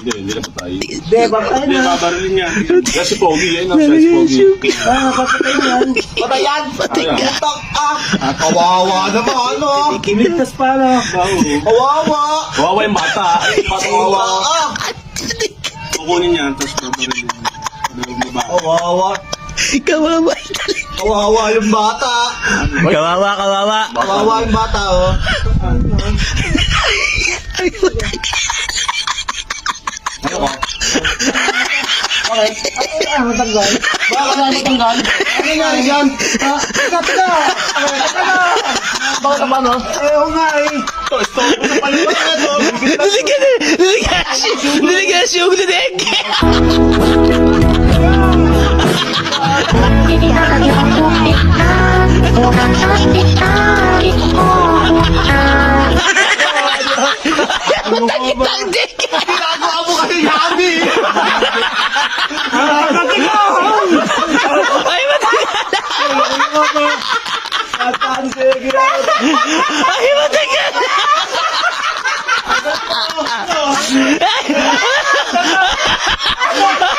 Hindi na patay. Hindi, papatay Hindi, na. babarilin yan. Kasi pogi, yan ang size pogi. Papatay na yan. Patay yan! Patay ka. Putak kawawa naman, no? Ligtas pa, no? Kawawa! Kawawa yung bata. Ay, bata Kawawa! kukunin yan, tapos babarilin. Kawawa! Kawawa. Kawawa yung bata! Kawawa, kawawa. Kawawa yung bata, oh! Matanggal. Bakit na matanggal? Ano nangyari dyan? Ha? Teka! Bakit naman, no? Ayaw nga eh. Niligas yung linig. Ginagawa mo kasi yabi! Ay, matagal. Saan siya ginagawa? Ay, matagal. Ay,